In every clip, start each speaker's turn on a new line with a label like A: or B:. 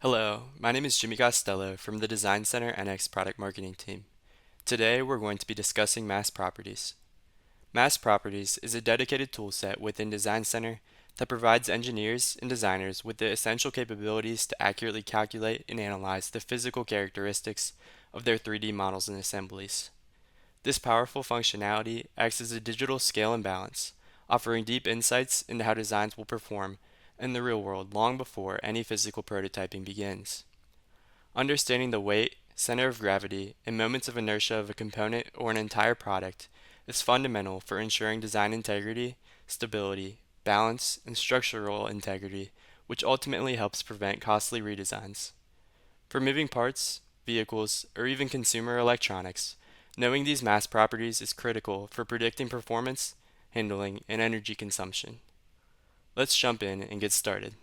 A: Hello, my name is Jimmy Costello from the Design Center NX product marketing team. Today we're going to be discussing Mass Properties. Mass Properties is a dedicated toolset within Design Center that provides engineers and designers with the essential capabilities to accurately calculate and analyze the physical characteristics of their 3D models and assemblies. This powerful functionality acts as a digital scale and balance, offering deep insights into how designs will perform in the real world long before any physical prototyping begins. Understanding the weight, center of gravity, and moments of inertia of a component or an entire product is fundamental for ensuring design integrity, stability, balance, and structural integrity, which ultimately helps prevent costly redesigns. For moving parts, vehicles, or even consumer electronics, knowing these mass properties is critical for predicting performance, handling, and energy consumption. Let's jump in and get started.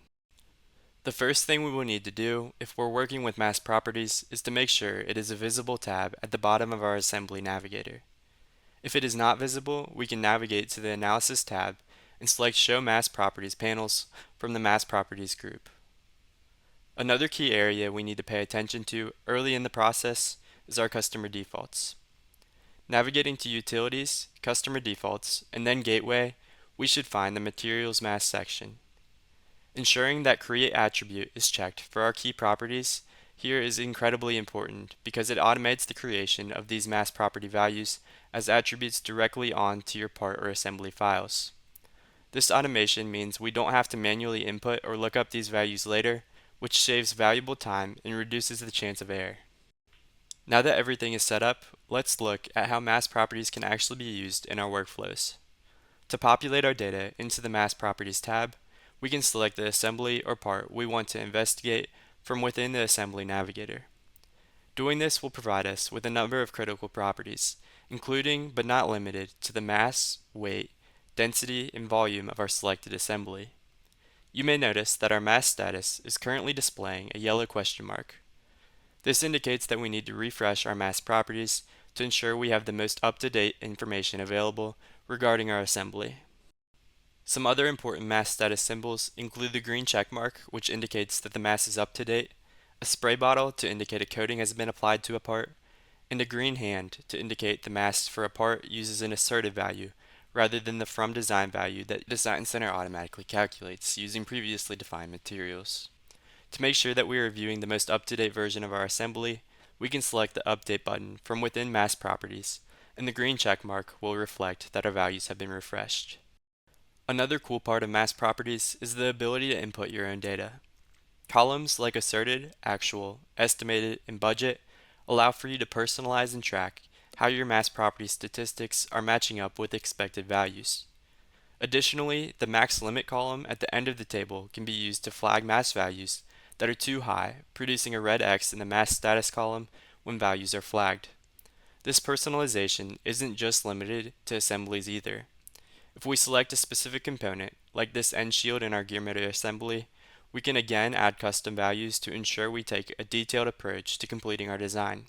A: The first thing we will need to do if we're working with mass properties is to make sure it is a visible tab at the bottom of our assembly navigator. If it is not visible, we can navigate to the Analysis tab and select Show Mass Properties panels from the Mass Properties group. Another key area we need to pay attention to early in the process is our customer defaults. Navigating to Utilities, Customer Defaults, and then Gateway, we should find the Materials Mass section. Ensuring that Create Attribute is checked for our key properties here is incredibly important because it automates the creation of these mass property values as attributes directly onto your part or assembly files. This automation means we don't have to manually input or look up these values later, which saves valuable time and reduces the chance of error. Now that everything is set up, let's look at how mass properties can actually be used in our workflows. To populate our data into the Mass Properties tab, we can select the assembly or part we want to investigate from within the Assembly Navigator. Doing this will provide us with a number of critical properties, including but not limited to the mass, weight, density, and volume of our selected assembly. You may notice that our mass status is currently displaying a yellow question mark. This indicates that we need to refresh our mass properties to ensure we have the most up-to-date information available regarding our assembly. Some other important mass status symbols include the green check mark, which indicates that the mass is up to date, a spray bottle to indicate a coating has been applied to a part, and a green hand to indicate the mass for a part uses an asserted value rather than the from design value that Design Center automatically calculates using previously defined materials. To make sure that we are viewing the most up-to-date version of our assembly, we can select the Update button from within Mass Properties, and the green check mark will reflect that our values have been refreshed. Another cool part of Mass Properties is the ability to input your own data. Columns like Asserted, Actual, Estimated, and Budget allow for you to personalize and track how your mass property statistics are matching up with expected values. Additionally, the max limit column at the end of the table can be used to flag mass values that are too high, producing a red X in the mass status column when values are flagged. This personalization isn't just limited to assemblies either. If we select a specific component, like this end shield in our gear motor assembly, we can again add custom values to ensure we take a detailed approach to completing our design.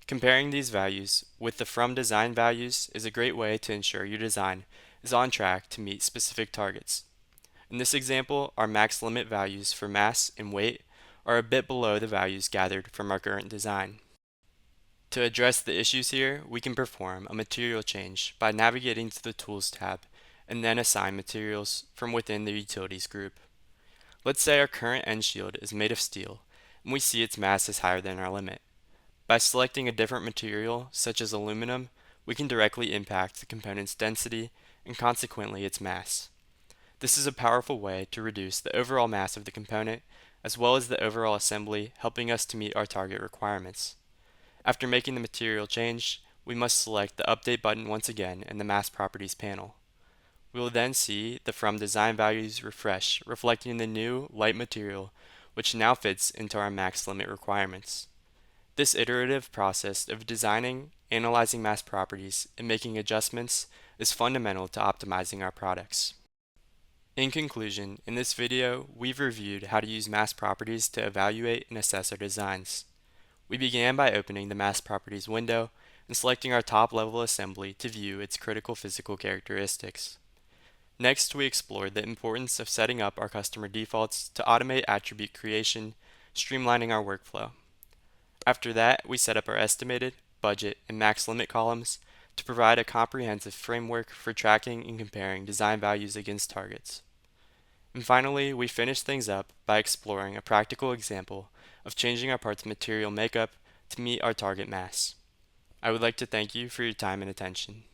A: Comparing these values with the from design values is a great way to ensure your design is on track to meet specific targets. In this example, our max limit values for mass and weight are a bit below the values gathered from our current design. To address the issues here, we can perform a material change by navigating to the Tools tab and then assign materials from within the Utilities group. Let's say our current end shield is made of steel and we see its mass is higher than our limit. By selecting a different material, such as aluminum, we can directly impact the component's density and consequently its mass. This is a powerful way to reduce the overall mass of the component as well as the overall assembly, helping us to meet our target requirements. After making the material change, we must select the Update button once again in the Mass Properties panel. We will then see the From Design values refresh, reflecting the new light material, which now fits into our max limit requirements. This iterative process of designing, analyzing mass properties, and making adjustments is fundamental to optimizing our products. In conclusion, in this video, we've reviewed how to use mass properties to evaluate and assess our designs. We began by opening the Mass Properties window and selecting our top-level assembly to view its critical physical characteristics. Next, we explored the importance of setting up our customer defaults to automate attribute creation, streamlining our workflow. After that, we set up our estimated, budget, and max limit columns to provide a comprehensive framework for tracking and comparing design values against targets. And finally, we finished things up by exploring a practical example of changing our parts material makeup to meet our target mass. I would like to thank you for your time and attention.